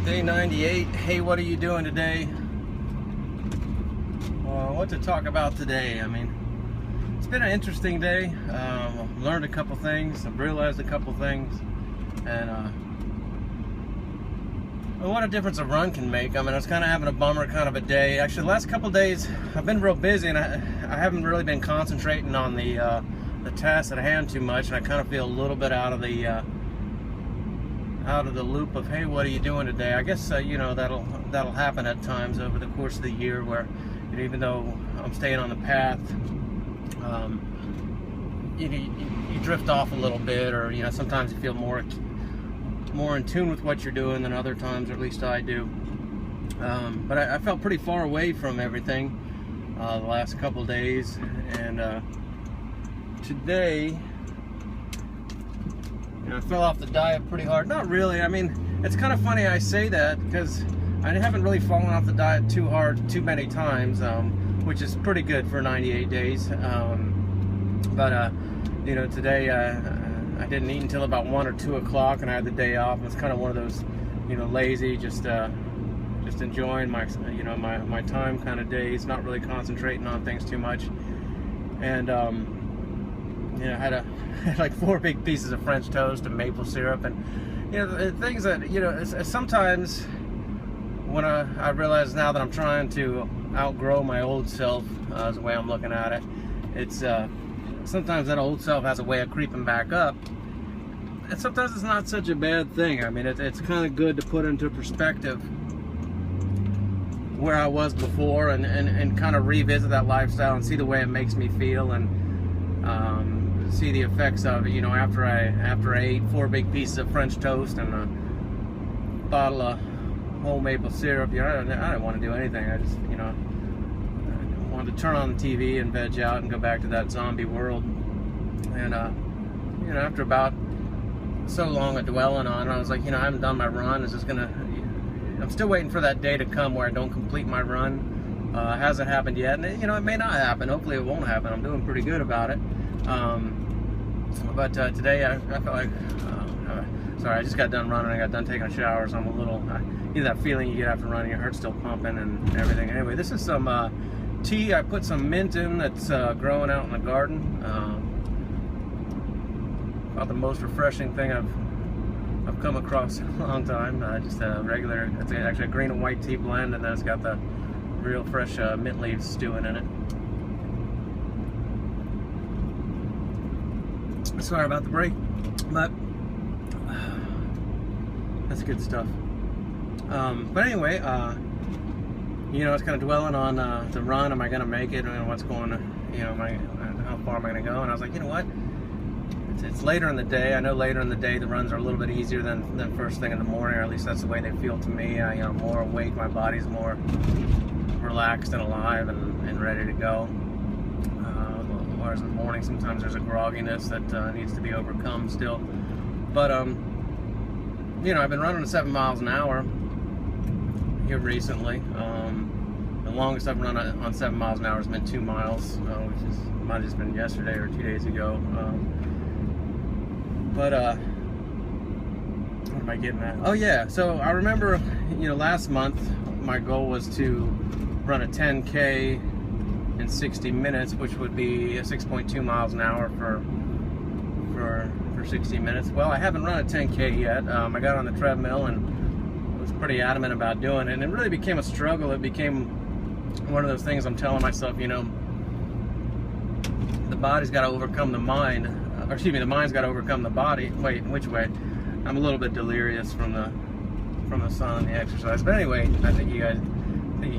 Day 98. Hey, what are you doing today? What to talk about today? I mean, it's been an interesting day. I've learned a couple things. I've realized a couple things. And what a difference a run can make. I mean, I was kind of having a bummer kind of a day. Actually, the last couple days, I've been real busy, and I haven't really been concentrating on the task at hand too much, and I kind of feel a little bit out of the loop of, hey, what are you doing today? I guess you know, that'll happen at times over the course of the year, where, you know, even though I'm staying on the path, you drift off a little bit, or, you know, sometimes you feel more in tune with what you're doing than other times, or at least I do. But I felt pretty far away from everything the last couple days, and today, you know, I fell off the diet pretty hard. Not really. I mean, it's kind of funny I say that, because I haven't really fallen off the diet too hard too many times, which is pretty good for 98 days. But you know, today I didn't eat until about 1 or 2 o'clock, and I had the day off. It was kind of one of those, you know, lazy, just enjoying my, you know, my time kind of days, not really concentrating on things too much. And you know, I had like 4 big pieces of French toast and maple syrup, and, you know, things that, you know, sometimes when I realize now that I'm trying to outgrow my old self, is the way I'm looking at it. It's sometimes that old self has a way of creeping back up, and sometimes it's not such a bad thing. I mean, it's kind of good to put into perspective where I was before, and kind of revisit that lifestyle and see the way it makes me feel, and see the effects of it. You know, after I ate 4 big pieces of French toast and a bottle of whole maple syrup, you know, I didn't want to do anything. I just, you know, I wanted to turn on the TV and veg out and go back to that zombie world. And you know, after about so long of dwelling on it, I was like, you know, I haven't done my run. I'm still waiting for that day to come where I don't complete my run. Hasn't happened yet, and you know, it may not happen. Hopefully it won't happen. I'm doing pretty good about it. But today I felt like, sorry, I just got done running. I got done taking a shower, so I'm a little, you know, that feeling you get after running, your heart's still pumping and everything. Anyway, this is some tea. I put some mint in that's growing out in the garden. About the most refreshing thing I've come across in a long time. Just a regular, it's actually a green and white tea blend, and then it's got the real fresh mint leaves stewing in it. Sorry about the break, but that's good stuff. But anyway, you know, I was kind of dwelling on the run. Am I going to make it? And what's going to, you know, how far am I going to go? And I was like, you know what? It's later in the day. I know later in the day the runs are a little bit easier than first thing in the morning, or at least that's the way they feel to me. You know, I'm more awake. My body's more relaxed and alive and ready to go. Whereas in the morning, sometimes there's a grogginess that needs to be overcome still. But you know, I've been running at 7 miles an hour here recently. The longest I've run on 7 miles an hour has been 2 miles, which might have just been yesterday or 2 days ago. But what am I getting at? Oh yeah, so I remember, you know, last month my goal was to run a 10K in 60 minutes, which would be 6.2 miles an hour for 60 minutes. Well, I haven't run a 10K yet. I got on the treadmill and was pretty adamant about doing it, and it really became a struggle. It became one of those things I'm telling myself, you know, the body's got to overcome the mind, or excuse me, the mind's got to overcome the body. Wait, which way? I'm a little bit delirious from the sun and the exercise. But anyway, I think you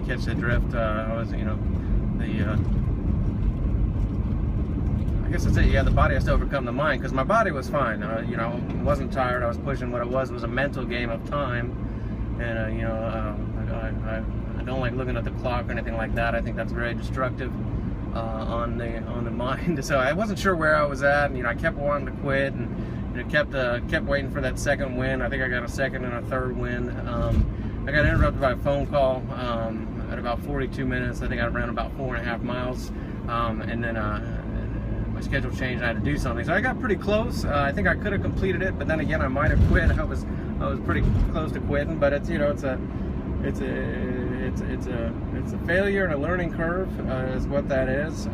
catch the drift. I was, you know, I guess that's it. Yeah, the body has to overcome the mind, because my body was fine. You know, I wasn't tired. I was pushing. What it was a mental game of time, and you know, I don't like looking at the clock or anything like that. I think that's very destructive on the mind. So I wasn't sure where I was at, and you know, I kept wanting to quit, and you know, kept waiting for that second win. I think I got a second and a third win. I got interrupted by a phone call at about 42 minutes. I think I ran about 4.5 miles, and then my schedule changed and I had to do something. So I got pretty close. I think I could have completed it, but then again, I might have quit. I was pretty close to quitting. But it's, you know, it's a failure and a learning curve, is what that is.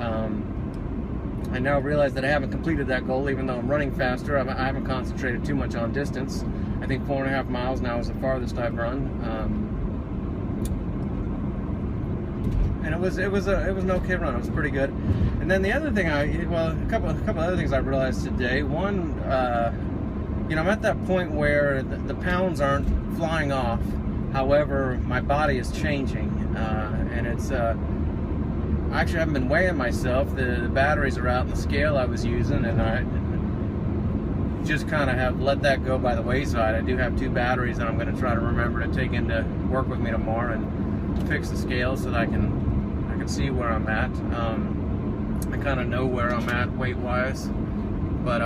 I now realize that I haven't completed that goal, even though I'm running faster. I haven't concentrated too much on distance. I think 4.5 miles now is the farthest I've run. And it was an okay run. It was pretty good. And then the other thing, a couple other things I realized today. One, you know, I'm at that point where the pounds aren't flying off. However, my body is changing, and it's. I actually haven't been weighing myself. The batteries are out in the scale I was using, and I just kind of have let that go by the wayside. I do have 2 batteries that I'm going to try to remember to take into work with me tomorrow and fix the scale so that I can see where I'm at. I kind of know where I'm at weight-wise, but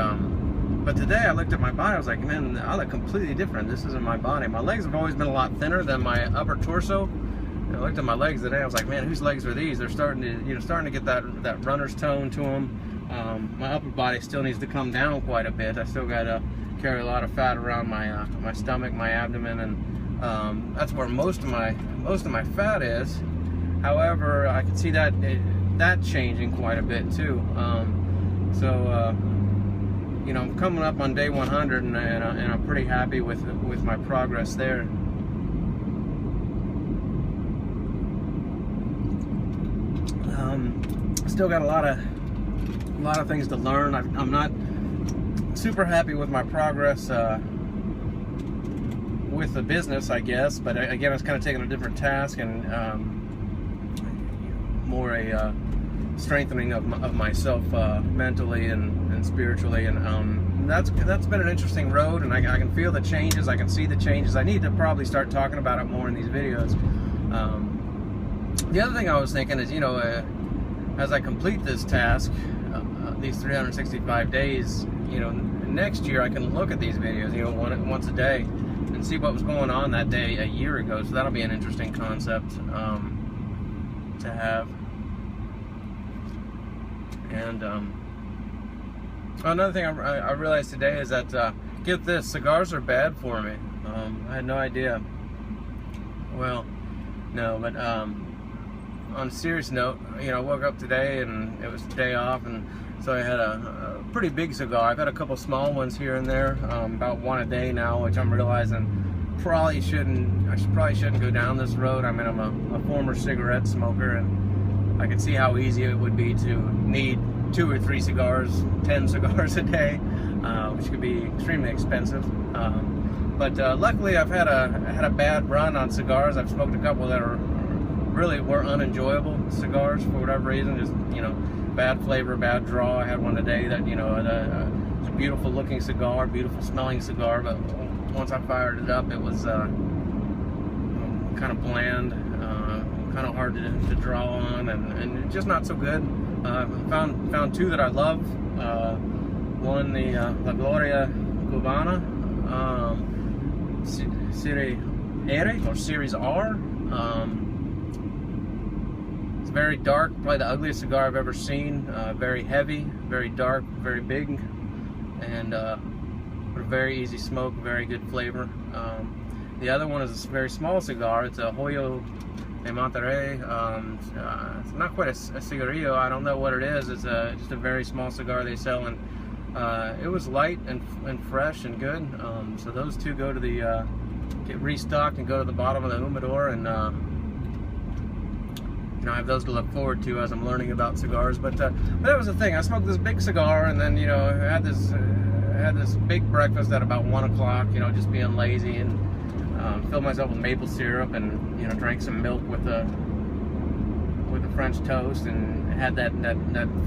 today I looked at my body. I was like, man, I look completely different. This isn't my body. My legs have always been a lot thinner than my upper torso. I looked at my legs today. I was like, man, whose legs are these? They're starting to get that runner's tone to them. My upper body still needs to come down quite a bit. I still got to carry a lot of fat around my stomach, my abdomen, and that's where most of my fat is. However, I can see that changing quite a bit too. You know, I'm coming up on day 100, and I'm pretty happy with my progress there. Still got a lot of things to learn. I'm not super happy with my progress with the business, I guess, but again, I was kind of taking a different task and more a strengthening of myself mentally and spiritually, and that's been an interesting road, and I can feel the changes. I can see the changes. I need to probably start talking about it more in these videos. The other thing I was thinking is, you know, as I complete this task, these 365 days, you know, next year I can look at these videos, you know, once a day and see what was going on that day a year ago. So that'll be an interesting concept to have. And another thing I realized today is that, get this, cigars are bad for me. I had no idea. Well, no, but on a serious note, you know, I woke up today and it was the day off, and so I had a pretty big cigar. I've had a couple small ones here and there, about one a day now, which I'm realizing I probably shouldn't go down this road. I mean, I'm a former cigarette smoker, and I can see how easy it would be to need 2 or 3 cigars, 10 cigars a day, which could be extremely expensive. But luckily, I've had a bad run on cigars. I've smoked a couple that were unenjoyable cigars for whatever reason. Just, you know, bad flavor, bad draw. I had one today that, you know, it's a beautiful looking cigar, beautiful smelling cigar, but once I fired it up, it was kind of bland, kind of hard to draw on, and just not so good. Found 2 that I love. One, the La Gloria Cubana, Series R. It's very dark, probably the ugliest cigar I've ever seen. Very heavy, very dark, very big, and a very easy smoke, very good flavor. The other one is a very small cigar. It's a Joyo de Monterrey. It's not quite a cigarillo. I don't know what it is. It's just a very small cigar they sell, and it was light and fresh and good. So those 2 go to the get restocked and go to the bottom of the humidor, and you know, I have those to look forward to as I'm learning about cigars. But that was the thing. I smoked this big cigar, and then, you know, I had this big breakfast at about 1 o'clock. You know, just being lazy, and filled myself with maple syrup, and, you know, drank some milk with a French toast, and had that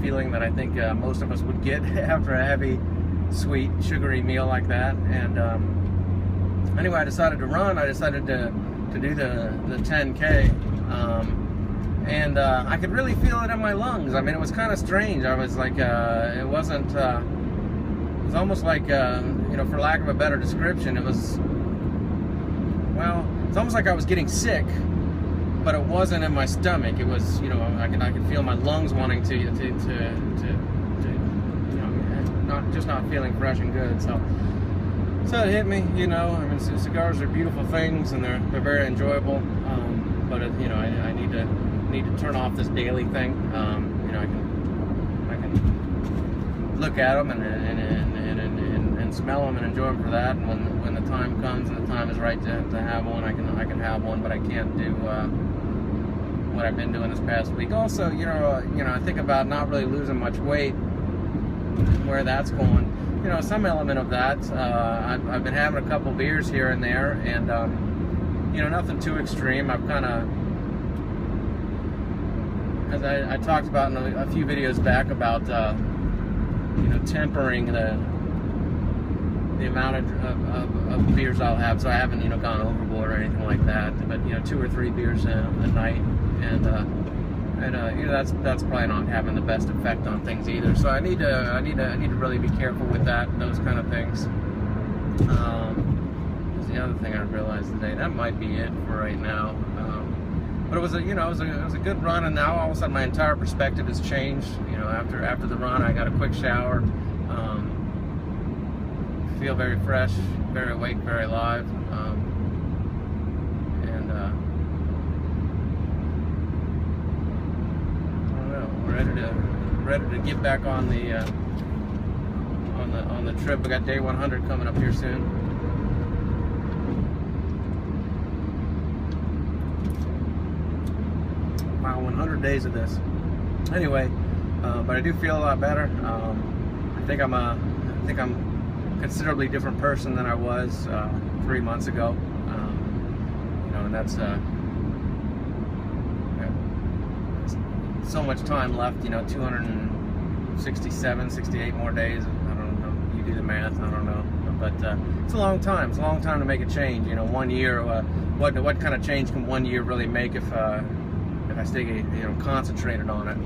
feeling that I think most of us would get after a heavy, sweet, sugary meal like that. And anyway, I decided to run. I decided to do the 10K. And I could really feel it in my lungs. I mean, it was kind of strange. I was like, it was almost like, you know, for lack of a better description, it was, well, it's almost like I was getting sick, but it wasn't in my stomach. It was, you know, I could feel my lungs wanting to just not feeling fresh and good. So it hit me, you know. I mean, cigars are beautiful things, and they're very enjoyable. But you know, I need to turn off this daily thing. You know, I can look at them and smell them and enjoy them for that. And when the time comes and the time is right to have one, I can have one. But I can't do what I've been doing this past week. Also, you know, I think about not really losing much weight, where that's going. You know, some element of that. I've been having a couple beers here and there, and you know, nothing too extreme. I've kind of, as I talked about in a few videos back about, you know, tempering the amount of beers I'll have. So I haven't, you know, gone overboard or anything like that. But you know, 2 or 3 beers a night, and you know, that's probably not having the best effect on things either. So I need to really be careful with that, those kind of things. That's the other thing I realized today. That might be it for right now. But it was a, you know, it was a good run, and now all of a sudden my entire perspective has changed. You know, after the run, I got a quick shower. Feel very fresh, very awake, very alive. Ready to get back on the trip. We got day 100 coming up here soon. Wow, 100 days of this. Anyway, but I do feel a lot better. I think I'm considerably different person than I was 3 months ago. You know, and that's so much time left, you know, 267, 68 more days. I don't know, you do the math, I don't know. But it's a long time. It's a long time to make a change. You know, 1 year, what kind of change can 1 year really make if I stay, you know, concentrated on it?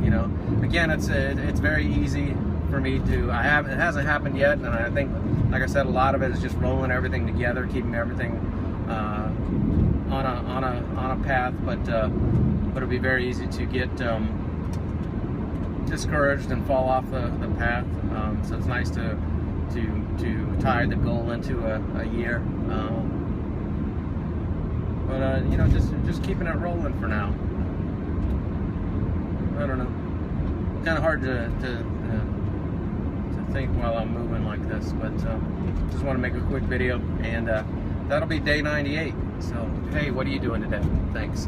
You know, again, it's very easy for me to, it hasn't happened yet, and I think, like I said, a lot of it is just rolling everything together, keeping everything on a path, but it'll be very easy to get discouraged and fall off the path. So it's nice to tie the goal into a year. But you know, just keeping it rolling for now. I don't know. Kind of hard to think while I'm moving like this, but just want to make a quick video, and that'll be day 98. So hey, what are you doing today? Thanks.